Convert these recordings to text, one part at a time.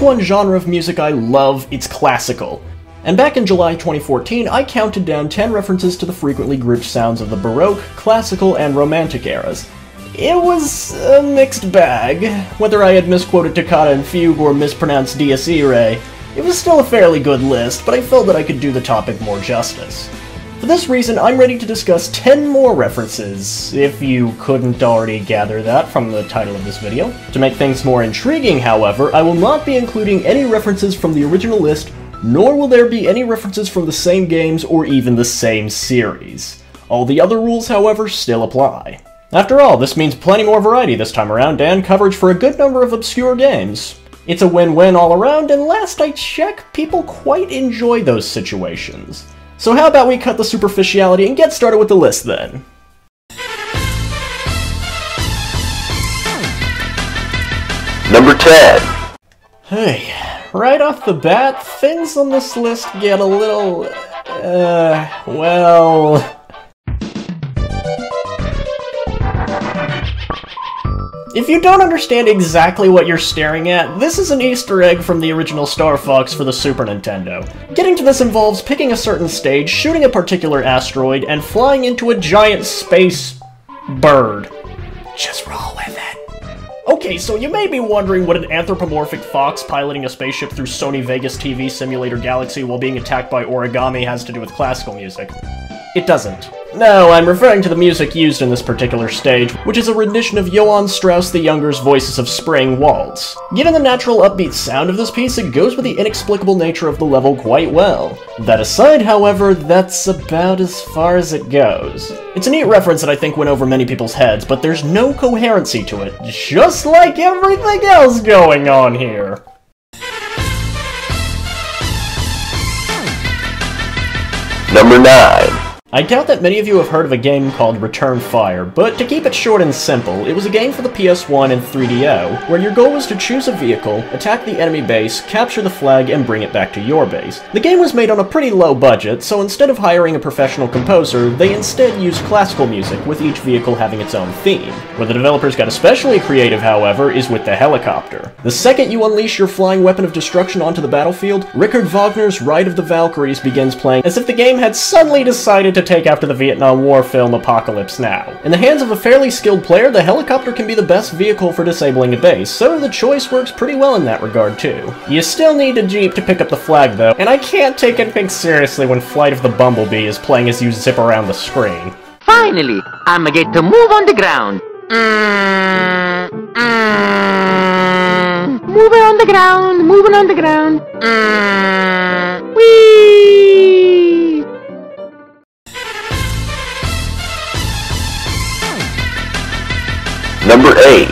one genre of music I love, it's classical. And back in July 2014, I counted down 10 references to the frequently grouped sounds of the Baroque, Classical, and Romantic eras. It was a mixed bag. Whether I had misquoted Toccata and Fugue or mispronounced Dies Irae, it was still a fairly good list, but I felt that I could do the topic more justice. For this reason, I'm ready to discuss 10 more references, if you couldn't already gather that from the title of this video. To make things more intriguing, however, I will not be including any references from the original list, nor will there be any references from the same games or even the same series. All the other rules, however, still apply. After all, this means plenty more variety this time around, and coverage for a good number of obscure games. It's a win-win all around, and last I checked, people quite enjoy those situations. So how about we cut the superficiality and get started with the list then? Number 10. Hey, right off the bat, things on this list get a little, well... If you don't understand exactly what you're staring at, this is an Easter egg from the original Star Fox for the Super Nintendo. Getting to this involves picking a certain stage, shooting a particular asteroid, and flying into a giant space bird. Just roll with it. Okay, so you may be wondering what an anthropomorphic fox piloting a spaceship through Sony Vegas TV Simulator Galaxy while being attacked by origami has to do with classical music. It doesn't. No, I'm referring to the music used in this particular stage, which is a rendition of Johann Strauss the Younger's Voices of Spring Waltz. Given the natural upbeat sound of this piece, it goes with the inexplicable nature of the level quite well. That aside, however, that's about as far as it goes. It's a neat reference that I think went over many people's heads, but there's no coherency to it, just like everything else going on here. Number 9. I doubt that many of you have heard of a game called Return Fire, but to keep it short and simple, it was a game for the PS1 and 3DO, where your goal was to choose a vehicle, attack the enemy base, capture the flag, and bring it back to your base. The game was made on a pretty low budget, so instead of hiring a professional composer, they instead used classical music, with each vehicle having its own theme. Where the developers got especially creative, however, is with the helicopter. The second you unleash your flying weapon of destruction onto the battlefield, Richard Wagner's Ride of the Valkyries begins playing as if the game had suddenly decided to take after the Vietnam War film Apocalypse Now. In the hands of a fairly skilled player, the helicopter can be the best vehicle for disabling a base, so the choice works pretty well in that regard too. You still need a Jeep to pick up the flag though, and I can't take anything seriously when Flight of the Bumblebee is playing as you zip around the screen. Finally, I'ma get to move on the ground. Moving on the ground, moving on the ground. Whee! Number 8.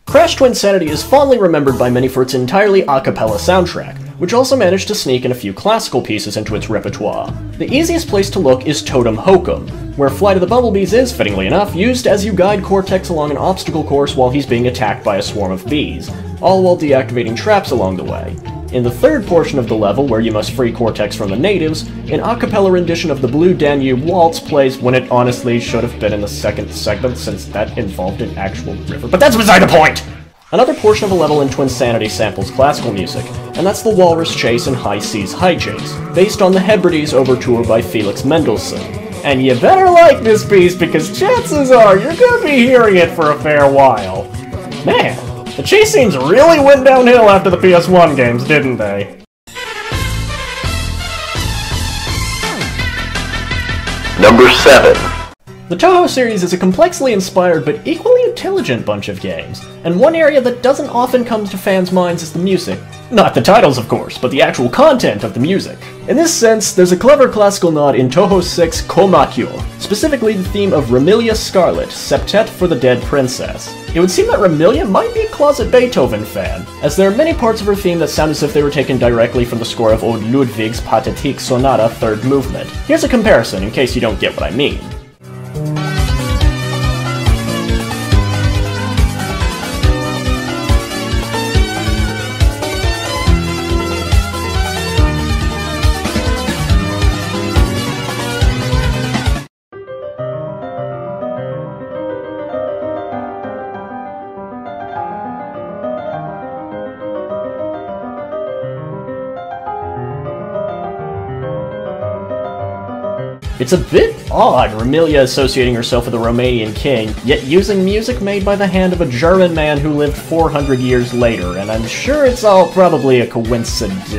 Crash Twinsanity is fondly remembered by many for its entirely a cappella soundtrack, which also managed to sneak in a few classical pieces into its repertoire. The easiest place to look is Totem Hokum, where Flight of the Bumblebees is, fittingly enough, used as you guide Cortex along an obstacle course while he's being attacked by a swarm of bees, all while deactivating traps along the way. In the third portion of the level, where you must free Cortex from the natives, an a cappella rendition of the Blue Danube Waltz plays when it honestly should have been in the second segment since that involved an actual river, but that's beside the point! Another portion of a level in Twinsanity samples classical music, and that's the Walrus Chase and High Seas Hijinks, based on the Hebrides Overture by Felix Mendelssohn. And you better like this piece because chances are you're gonna be hearing it for a fair while. Man, the chase scenes really went downhill after the PS1 games, didn't they? Number 7. The Toho series is a complexly inspired but equally intelligent bunch of games, and one area that doesn't often come to fans' minds is the music. Not the titles, of course, but the actual content of the music. In this sense, there's a clever classical nod in Toho 6 Komakyo, specifically the theme of Ramilia Scarlet, Septet for the Dead Princess. It would seem that Ramilia might be a closet Beethoven fan, as there are many parts of her theme that sound as if they were taken directly from the score of Ode Ludwig's Pathétique Sonata 3rd Movement. Here's a comparison, in case you don't get what I mean. It's a bit odd, Ramilia associating herself with a Romanian king, yet using music made by the hand of a German man who lived 400 years later, and I'm sure it's all probably a coincidence.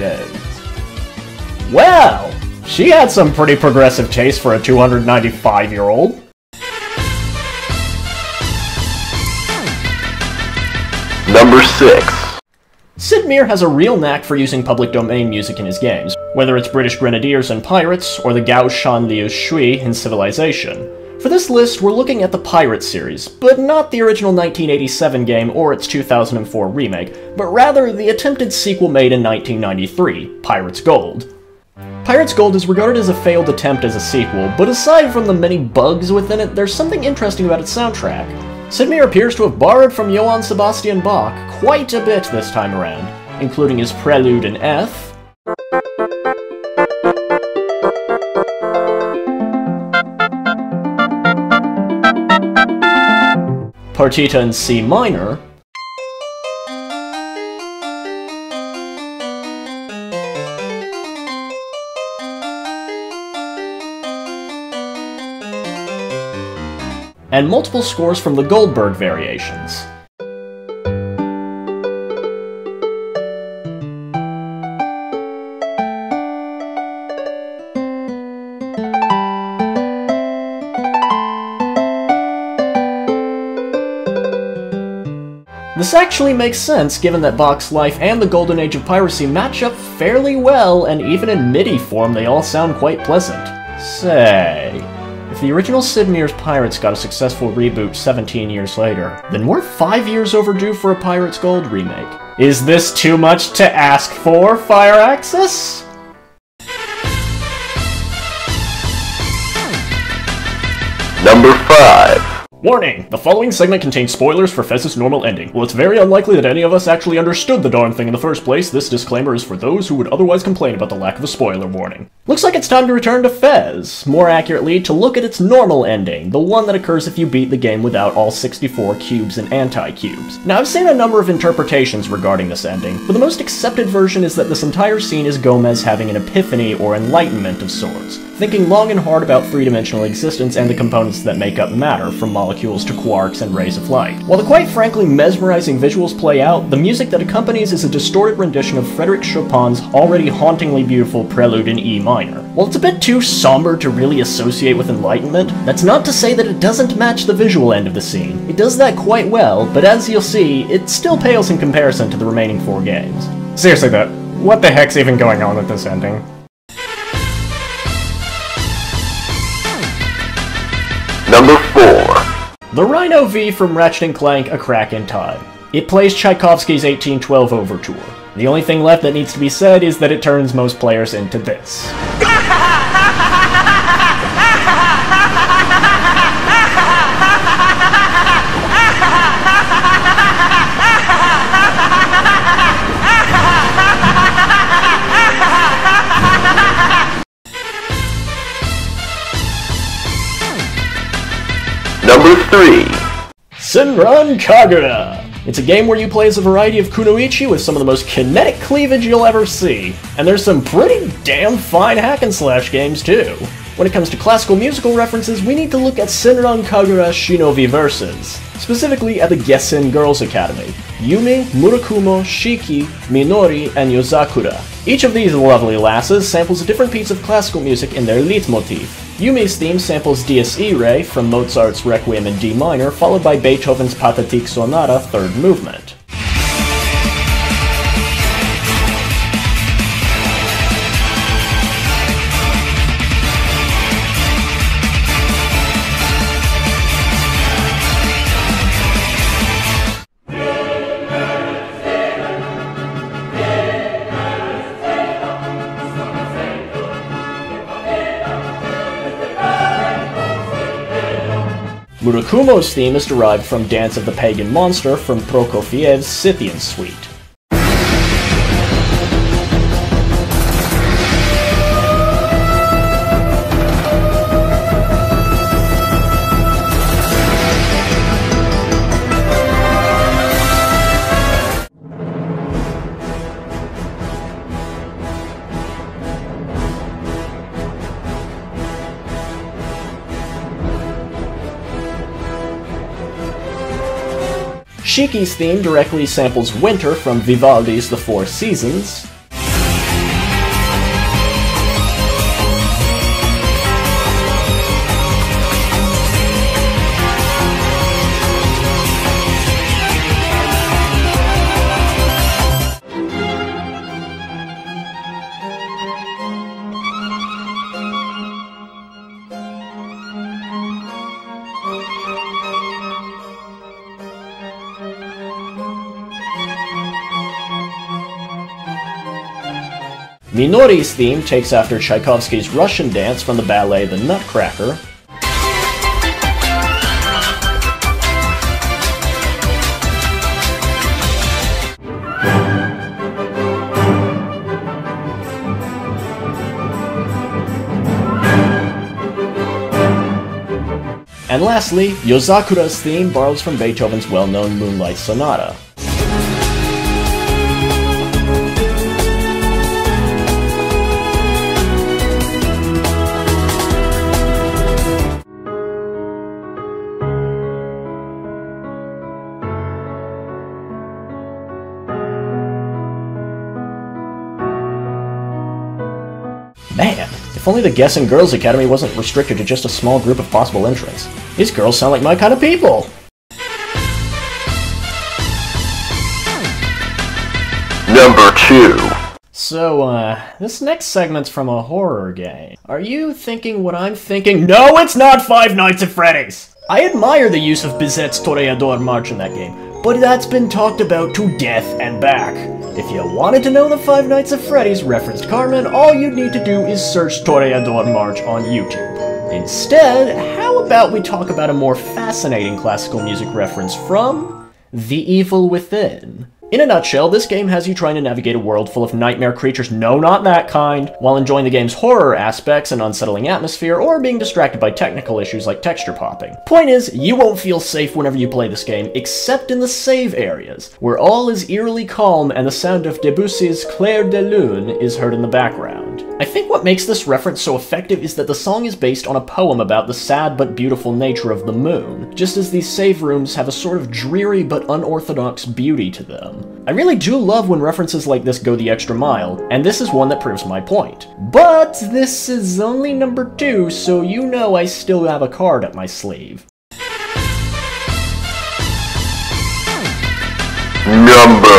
Well, she had some pretty progressive taste for a 295-year-old. Number 6. Sid Meier has a real knack for using public domain music in his games, whether it's British Grenadiers and Pirates, or the Gao Shan Liu Shui in Civilization. For this list, we're looking at the Pirates series, but not the original 1987 game or its 2004 remake, but rather the attempted sequel made in 1993, Pirates Gold. Pirates Gold is regarded as a failed attempt as a sequel, but aside from the many bugs within it, there's something interesting about its soundtrack. Sid Meier appears to have borrowed from Johann Sebastian Bach quite a bit this time around, including his Prelude in F, Partita in C minor, and multiple scores from the Goldberg variations. This actually makes sense given that Bach's life and the Golden Age of Piracy match up fairly well, and even in MIDI form they all sound quite pleasant. Say, if the original Sid Meier's Pirates got a successful reboot 17 years later, then we're 5 years overdue for a Pirates Gold remake. Is this too much to ask for, Fire Axis? Number 5. Warning! The following segment contains spoilers for Fez's normal ending. While it's very unlikely that any of us actually understood the darn thing in the first place, this disclaimer is for those who would otherwise complain about the lack of a spoiler warning. Looks like it's time to return to Fez. More accurately, to look at its normal ending, the one that occurs if you beat the game without all 64 cubes and anti-cubes. Now, I've seen a number of interpretations regarding this ending, but the most accepted version is that this entire scene is Gomez having an epiphany or enlightenment of sorts, thinking long and hard about three-dimensional existence and the components that make up matter, from molecules to quarks and rays of light. While the quite frankly mesmerizing visuals play out, the music that accompanies is a distorted rendition of Frédéric Chopin's already hauntingly beautiful Prelude in E minor. While it's a bit too somber to really associate with enlightenment, that's not to say that it doesn't match the visual end of the scene. It does that quite well, but as you'll see, it still pales in comparison to the remaining 4 games. Seriously though, what the heck's even going on with this ending? Number 4. The Rhino V from Ratchet & Clank: A Crack in Time. It plays Tchaikovsky's 1812 Overture. The only thing left that needs to be said is that it turns most players into this. Number 3. Senran Kagura! It's a game where you play as a variety of kunoichi with some of the most kinetic cleavage you'll ever see, and there's some pretty damn fine hack-and-slash games too. When it comes to classical musical references, we need to look at Senran Kagura Shinobi Verses, specifically at the Gessen Girls Academy: Yumi, Murakumo, Shiki, Minori, and Yozakura. Each of these lovely lasses samples a different piece of classical music in their leitmotif. Yumi's theme samples Dies Irae from Mozart's Requiem in D minor, followed by Beethoven's Pathetique Sonata 3rd movement. Murakumo's theme is derived from Dance of the Pagan Monster from Prokofiev's Scythian Suite. Shiki's theme directly samples winter from Vivaldi's The Four Seasons. Minori's theme takes after Tchaikovsky's Russian dance from the ballet The Nutcracker. And lastly, Yozakura's theme borrows from Beethoven's well-known Moonlight Sonata. Man, if only the Guessing Girls Academy wasn't restricted to just a small group of possible entrants. These girls sound like my kind of people! Number 2. So, this next segment's from a horror game. Are you thinking what I'm thinking? No, it's not Five Nights at Freddy's! I admire the use of Bizet's Toreador March in that game, but that's been talked about to death and back. If you wanted to know the Five Nights at Freddy's referenced Carmen, all you'd need to do is search Toreador March on YouTube. Instead, how about we talk about a more fascinating classical music reference from The Evil Within? In a nutshell, this game has you trying to navigate a world full of nightmare creatures, no, not that kind, while enjoying the game's horror aspects and unsettling atmosphere, or being distracted by technical issues like texture popping. Point is, you won't feel safe whenever you play this game, except in the save areas, where all is eerily calm and the sound of Debussy's Clair de Lune is heard in the background. I think what makes this reference so effective is that the song is based on a poem about the sad but beautiful nature of the moon, just as these save rooms have a sort of dreary but unorthodox beauty to them. I really do love when references like this go the extra mile, and this is one that proves my point. But this is only number 2, so you know I still have a card up my sleeve. Number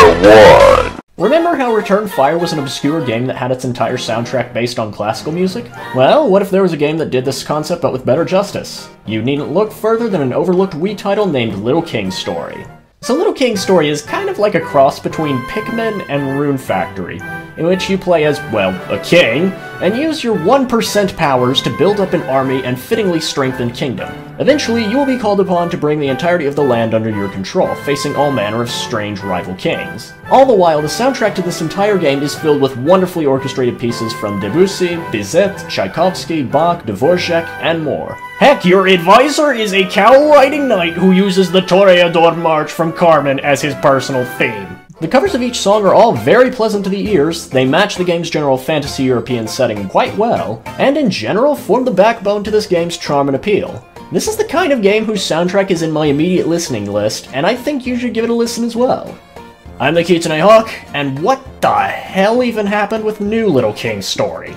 1. Remember how Return Fire was an obscure game that had its entire soundtrack based on classical music? Well, what if there was a game that did this concept but with better justice? You needn't look further than an overlooked Wii title named Little King's Story. So Little King's Story is kind of like a cross between Pikmin and Rune Factory, in which you play as, well, a king, and use your 1% powers to build up an army and fittingly strengthen kingdom. Eventually, you will be called upon to bring the entirety of the land under your control, facing all manner of strange rival kings. All the while, the soundtrack to this entire game is filled with wonderfully orchestrated pieces from Debussy, Bizet, Tchaikovsky, Bach, Dvorak, and more. Heck, your advisor is a cow-riding knight who uses the Toreador March from Carmen as his personal theme. The covers of each song are all very pleasant to the ears, they match the game's general fantasy European setting quite well, and in general form the backbone to this game's charm and appeal. This is the kind of game whose soundtrack is in my immediate listening list, and I think you should give it a listen as well. I'm the Kitsune Hawk, and what the hell even happened with New Little King's Story?